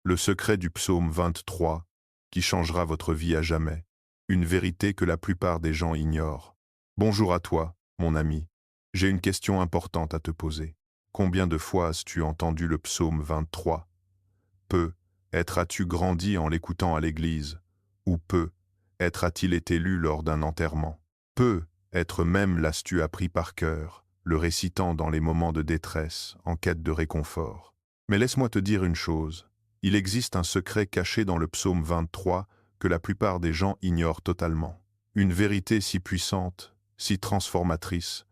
Le secret du psaume 23, qui changera votre vie à jamais. Une vérité que la plupart des gens ignorent. Bonjour à toi, mon ami. J'ai une question importante à te poser. Combien de fois as-tu entendu le psaume 23? Peu. As-tu grandi en l'écoutant à l'église? Ou peu. A-t-il été lu lors d'un enterrement? Peu. Même l'as-tu appris par cœur, le récitant dans les moments de détresse, en quête de réconfort. Mais laisse-moi te dire une chose. Il existe un secret caché dans le psaume 23 que la plupart des gens ignorent totalement. Une vérité si puissante, si transformatrice,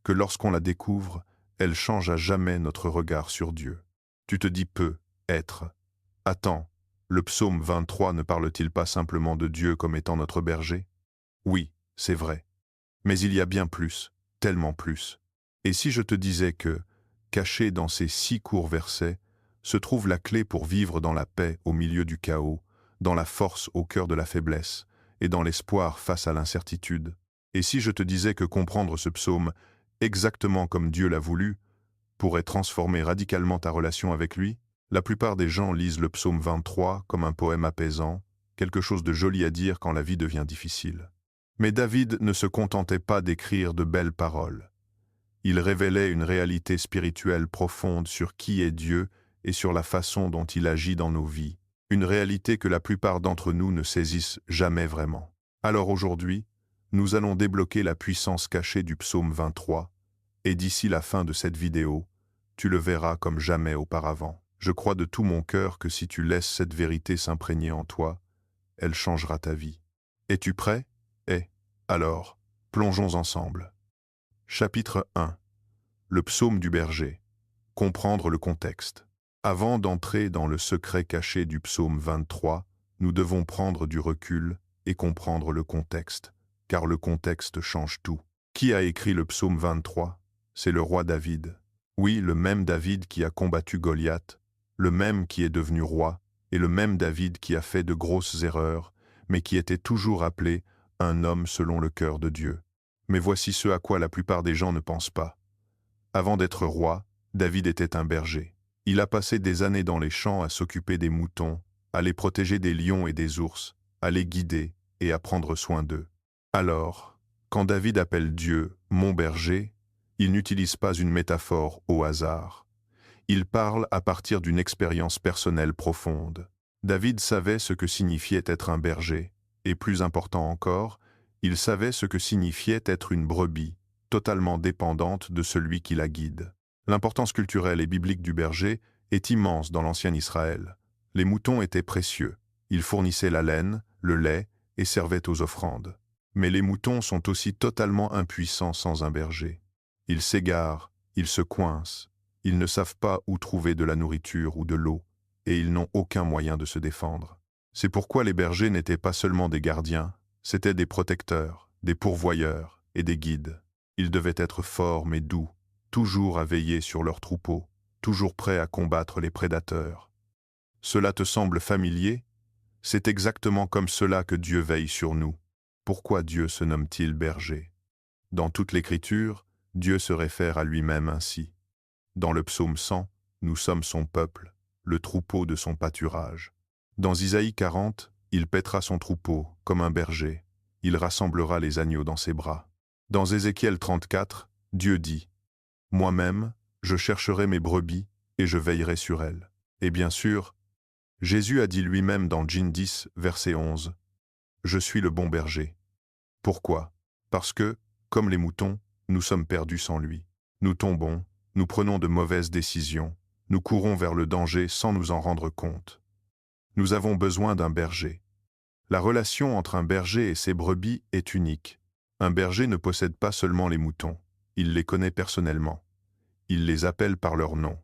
que lorsqu'on la découvre, elle change à jamais notre regard sur Dieu. Tu te dis peu, être. Attends, le psaume 23 ne parle-t-il pas simplement de Dieu comme étant notre berger? Oui, c'est vrai. Mais il y a bien plus, tellement plus. Et si je te disais que, caché dans ces 6 courts versets, se trouve la clé pour vivre dans la paix au milieu du chaos, dans la force au cœur de la faiblesse, et dans l'espoir face à l'incertitude? Et si je te disais que comprendre ce psaume, exactement comme Dieu l'a voulu, pourrait transformer radicalement ta relation avec lui? La plupart des gens lisent le psaume 23 comme un poème apaisant, quelque chose de joli à dire quand la vie devient difficile. Mais David ne se contentait pas d'écrire de belles paroles. Il révélait une réalité spirituelle profonde sur qui est Dieu et sur la façon dont il agit dans nos vies, une réalité que la plupart d'entre nous ne saisissent jamais vraiment. Alors aujourd'hui, nous allons débloquer la puissance cachée du psaume 23, et d'ici la fin de cette vidéo, tu le verras comme jamais auparavant. Je crois de tout mon cœur que si tu laisses cette vérité s'imprégner en toi, elle changera ta vie. Es-tu prêt? Alors, plongeons ensemble. Chapitre 1. Le psaume du berger. Comprendre le contexte. Avant d'entrer dans le secret caché du psaume 23, nous devons prendre du recul et comprendre le contexte, car le contexte change tout. Qui a écrit le psaume 23? C'est le roi David. Oui, le même David qui a combattu Goliath, le même qui est devenu roi, et le même David qui a fait de grosses erreurs, mais qui était toujours appelé un homme selon le cœur de Dieu. Mais voici ce à quoi la plupart des gens ne pensent pas. Avant d'être roi, David était un berger. Il a passé des années dans les champs à s'occuper des moutons, à les protéger des lions et des ours, à les guider et à prendre soin d'eux. Alors, quand David appelle Dieu « mon berger », il n'utilise pas une métaphore au hasard. Il parle à partir d'une expérience personnelle profonde. David savait ce que signifiait être un berger, et plus important encore, il savait ce que signifiait être une brebis, totalement dépendante de celui qui la guide. L'importance culturelle et biblique du berger est immense dans l'ancien Israël. Les moutons étaient précieux. Ils fournissaient la laine, le lait et servaient aux offrandes. Mais les moutons sont aussi totalement impuissants sans un berger. Ils s'égarent, ils se coincent, ils ne savent pas où trouver de la nourriture ou de l'eau, et ils n'ont aucun moyen de se défendre. C'est pourquoi les bergers n'étaient pas seulement des gardiens, c'étaient des protecteurs, des pourvoyeurs et des guides. Ils devaient être forts mais doux, toujours à veiller sur leurs troupeaux, toujours prêts à combattre les prédateurs. Cela te semble familier? C'est exactement comme cela que Dieu veille sur nous. Pourquoi Dieu se nomme-t-il berger? Dans toute l'Écriture, Dieu se réfère à lui-même ainsi. Dans le psaume 100, nous sommes son peuple, le troupeau de son pâturage. Dans Isaïe 40, il paîtra son troupeau comme un berger. Il rassemblera les agneaux dans ses bras. Dans Ézéchiel 34, Dieu dit « Moi-même, je chercherai mes brebis et je veillerai sur elles. » Et bien sûr, Jésus a dit lui-même dans Jean 10, verset 11 « Je suis le bon berger. » Pourquoi? Parce que, comme les moutons, nous sommes perdus sans lui. Nous tombons, nous prenons de mauvaises décisions, nous courons vers le danger sans nous en rendre compte. Nous avons besoin d'un berger. La relation entre un berger et ses brebis est unique. Un berger ne possède pas seulement les moutons, il les connaît personnellement. Il les appelle par leur nom.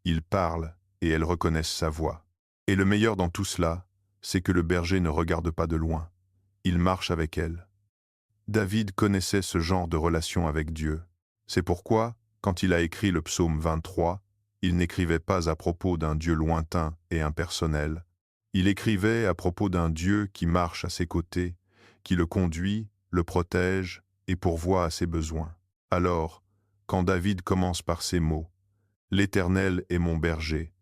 Il parle et elles reconnaissent sa voix. Et le meilleur dans tout cela, c'est que le berger ne regarde pas de loin. Il marche avec elles. David connaissait ce genre de relation avec Dieu. C'est pourquoi, quand il a écrit le psaume 23, il n'écrivait pas à propos d'un Dieu lointain et impersonnel. Il écrivait à propos d'un Dieu qui marche à ses côtés, qui le conduit, le protège et pourvoit à ses besoins. Alors, quand David commence par ces mots, « L'Éternel est mon berger,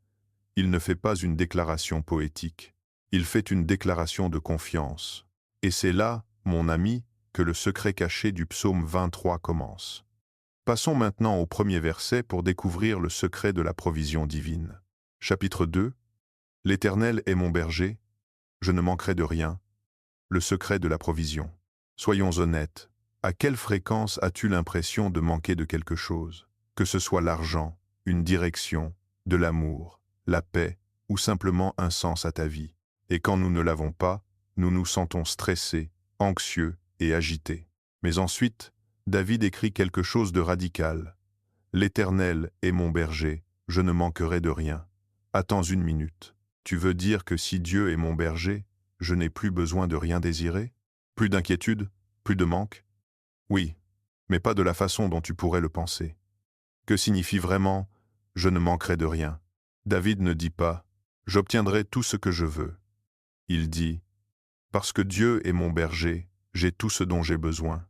Il ne fait pas une déclaration poétique. Il fait une déclaration de confiance. Et c'est là, mon ami, que le secret caché du psaume 23 commence. Passons maintenant au premier verset pour découvrir le secret de la provision divine. Chapitre 2. L'Éternel est mon berger, je ne manquerai de rien. Le secret de la provision. Soyons honnêtes, à quelle fréquence as-tu l'impression de manquer de quelque chose? Que ce soit l'argent, une direction, de l'amour, la paix, ou simplement un sens à ta vie. Et quand nous ne l'avons pas, nous nous sentons stressés, anxieux et agités. Mais ensuite, David écrit quelque chose de radical. L'Éternel est mon berger, je ne manquerai de rien. Attends une minute. Tu veux dire que si Dieu est mon berger, je n'ai plus besoin de rien désirer? Plus d'inquiétude? Plus de manque? Oui, mais pas de la façon dont tu pourrais le penser. Que signifie vraiment « je ne manquerai de rien » ? David ne dit pas « j'obtiendrai tout ce que je veux ». Il dit « parce que Dieu est mon berger, j'ai tout ce dont j'ai besoin ».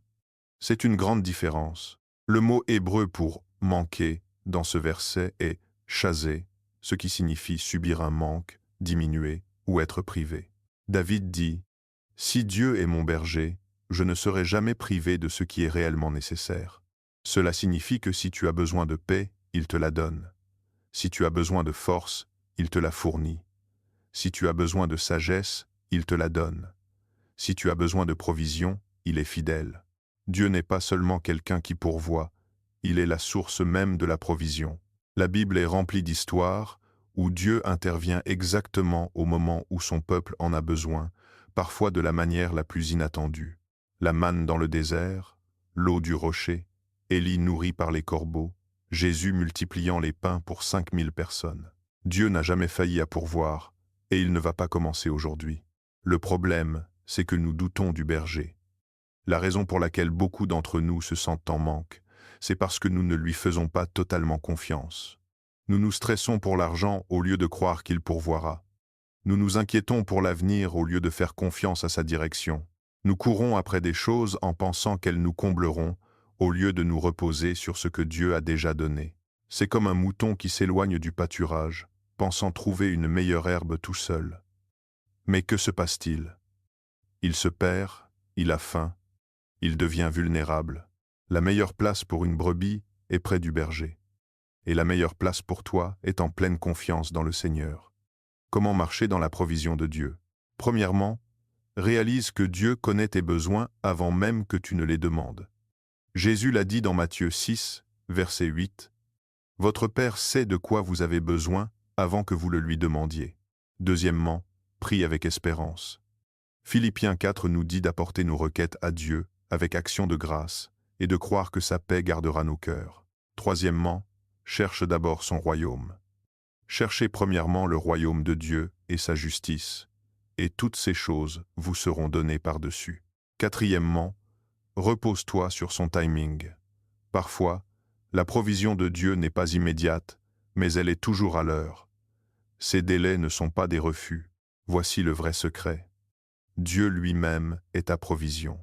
C'est une grande différence. Le mot hébreu pour « manquer » dans ce verset est « chaser », ce qui signifie subir un manque, diminuer ou être privé. David dit « si Dieu est mon berger, je ne serai jamais privé de ce qui est réellement nécessaire. » Cela signifie que si tu as besoin de paix, il te la donne. Si tu as besoin de force, il te la fournit. Si tu as besoin de sagesse, il te la donne. Si tu as besoin de provision, il est fidèle. Dieu n'est pas seulement quelqu'un qui pourvoit, il est la source même de la provision. La Bible est remplie d'histoires où Dieu intervient exactement au moment où son peuple en a besoin, parfois de la manière la plus inattendue. La manne dans le désert, l'eau du rocher, Élie nourri par les corbeaux, Jésus multipliant les pains pour 5000 personnes. Dieu n'a jamais failli à pourvoir, et il ne va pas commencer aujourd'hui. Le problème, c'est que nous doutons du berger. La raison pour laquelle beaucoup d'entre nous se sentent en manque, c'est parce que nous ne lui faisons pas totalement confiance. Nous nous stressons pour l'argent au lieu de croire qu'il pourvoira. Nous nous inquiétons pour l'avenir au lieu de faire confiance à sa direction. Nous courons après des choses en pensant qu'elles nous combleront, au lieu de nous reposer sur ce que Dieu a déjà donné. C'est comme un mouton qui s'éloigne du pâturage, pensant trouver une meilleure herbe tout seul. Mais que se passe-t-il? Il se perd, il a faim, il devient vulnérable. La meilleure place pour une brebis est près du berger. Et la meilleure place pour toi est en pleine confiance dans le Seigneur. Comment marcher dans la provision de Dieu? Premièrement, réalise que Dieu connaît tes besoins avant même que tu ne les demandes. Jésus l'a dit dans Matthieu 6, verset 8, « Votre Père sait de quoi vous avez besoin avant que vous le lui demandiez. » Deuxièmement, prie avec espérance. Philippiens 4 nous dit d'apporter nos requêtes à Dieu avec action de grâce et de croire que sa paix gardera nos cœurs. Troisièmement, cherche d'abord son royaume. Cherchez premièrement le royaume de Dieu et sa justice, et toutes ces choses vous seront données par-dessus. Quatrièmement, repose-toi sur son timing. Parfois, la provision de Dieu n'est pas immédiate, mais elle est toujours à l'heure. Ces délais ne sont pas des refus. Voici le vrai secret. Dieu lui-même est ta provision.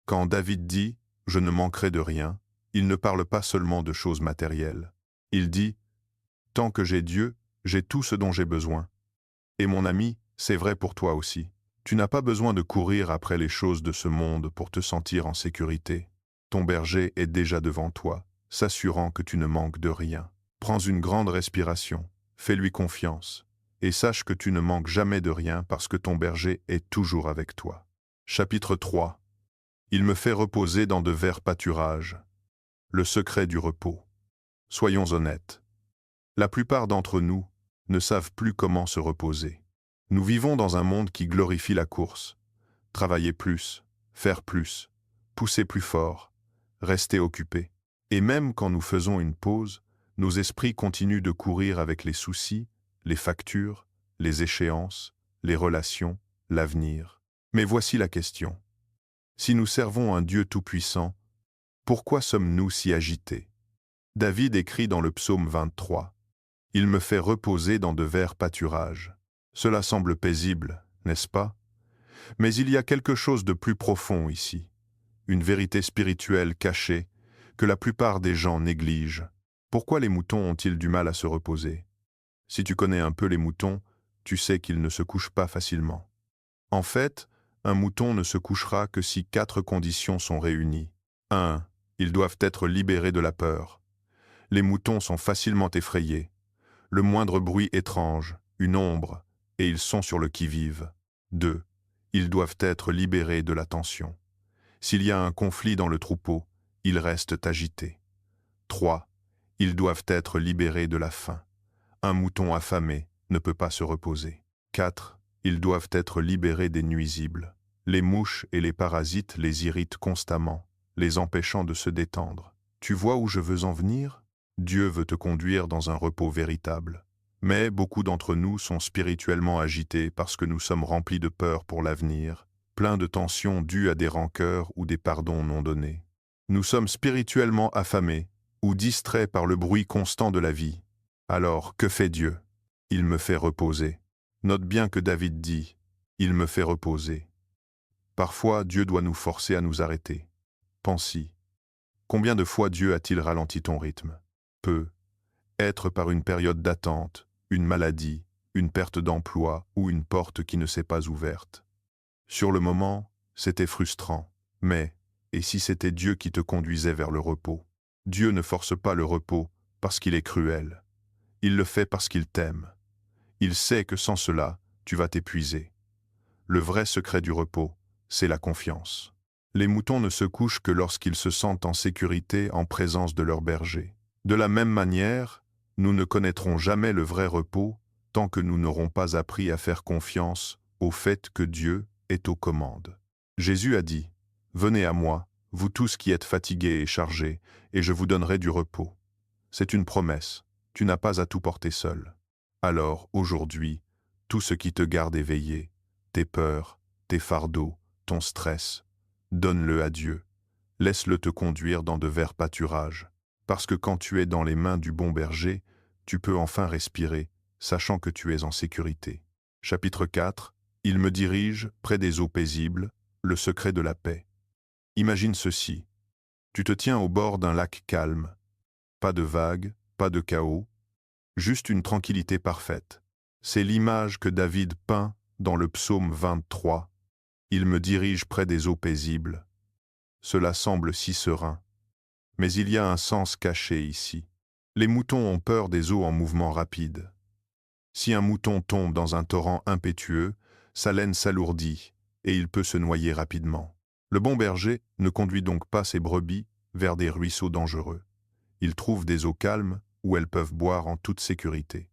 Quand David dit « Je ne manquerai de rien », il ne parle pas seulement de choses matérielles. Il dit « Tant que j'ai Dieu, j'ai tout ce dont j'ai besoin. » Et mon ami, c'est vrai pour toi aussi. Tu n'as pas besoin de courir après les choses de ce monde pour te sentir en sécurité. Ton berger est déjà devant toi, s'assurant que tu ne manques de rien. Prends une grande respiration, fais-lui confiance, et sache que tu ne manques jamais de rien parce que ton berger est toujours avec toi. Chapitre 3. Il me fait reposer dans de verts pâturages. Le secret du repos. Soyons honnêtes. La plupart d'entre nous ne savent plus comment se reposer. Nous vivons dans un monde qui glorifie la course. Travailler plus, faire plus, pousser plus fort, rester occupé. Et même quand nous faisons une pause, nos esprits continuent de courir avec les soucis, les factures, les échéances, les relations, l'avenir. Mais voici la question. Si nous servons un Dieu tout-puissant, pourquoi sommes-nous si agités? David écrit dans le psaume 23, « Il me fait reposer dans de verts pâturages. » Cela semble paisible, n'est-ce pas? Mais il y a quelque chose de plus profond ici, une vérité spirituelle cachée que la plupart des gens négligent. Pourquoi les moutons ont-ils du mal à se reposer? Si tu connais un peu les moutons, tu sais qu'ils ne se couchent pas facilement. En fait, un mouton ne se couchera que si 4 conditions sont réunies. 1. Ils doivent être libérés de la peur. Les moutons sont facilement effrayés. Le moindre bruit étrange, une ombre, et ils sont sur le qui-vive. 2. Ils doivent être libérés de la tension. S'il y a un conflit dans le troupeau, ils restent agités. 3. Ils doivent être libérés de la faim. Un mouton affamé ne peut pas se reposer. 4. Ils doivent être libérés des nuisibles. Les mouches et les parasites les irritent constamment, les empêchant de se détendre. Tu vois où je veux en venir? Dieu veut te conduire dans un repos véritable. Mais beaucoup d'entre nous sont spirituellement agités parce que nous sommes remplis de peur pour l'avenir, pleins de tensions dues à des rancœurs ou des pardons non donnés. Nous sommes spirituellement affamés ou distraits par le bruit constant de la vie. Alors, que fait Dieu? Il me fait reposer. Note bien que David dit « Il me fait reposer ». Parfois, Dieu doit nous forcer à nous arrêter. Pense-y. Combien de fois Dieu a-t-il ralenti ton rythme? Peu. Être par une période d'attente, une maladie, une perte d'emploi ou une porte qui ne s'est pas ouverte. Sur le moment, c'était frustrant. Mais, et si c'était Dieu qui te conduisait vers le repos? Dieu ne force pas le repos parce qu'il est cruel. Il le fait parce qu'il t'aime. Il sait que sans cela, tu vas t'épuiser. Le vrai secret du repos, c'est la confiance. Les moutons ne se couchent que lorsqu'ils se sentent en sécurité en présence de leur berger. De la même manière, nous ne connaîtrons jamais le vrai repos tant que nous n'aurons pas appris à faire confiance au fait que Dieu est aux commandes. Jésus a dit « Venez à moi, vous tous qui êtes fatigués et chargés, et je vous donnerai du repos. » C'est une promesse, tu n'as pas à tout porter seul. Alors, aujourd'hui, tout ce qui te garde éveillé, tes peurs, tes fardeaux, ton stress, donne-le à Dieu. Laisse-le te conduire dans de verts pâturages. Parce que quand tu es dans les mains du bon berger, tu peux enfin respirer, sachant que tu es en sécurité. Chapitre 4. Il me dirige près des eaux paisibles, le secret de la paix. Imagine ceci. Tu te tiens au bord d'un lac calme. Pas de vagues, pas de chaos, juste une tranquillité parfaite. C'est l'image que David peint dans le psaume 23. Il me dirige près des eaux paisibles. Cela semble si serein. Mais il y a un sens caché ici. Les moutons ont peur des eaux en mouvement rapide. Si un mouton tombe dans un torrent impétueux, sa laine s'alourdit et il peut se noyer rapidement. Le bon berger ne conduit donc pas ses brebis vers des ruisseaux dangereux. Il trouve des eaux calmes où elles peuvent boire en toute sécurité.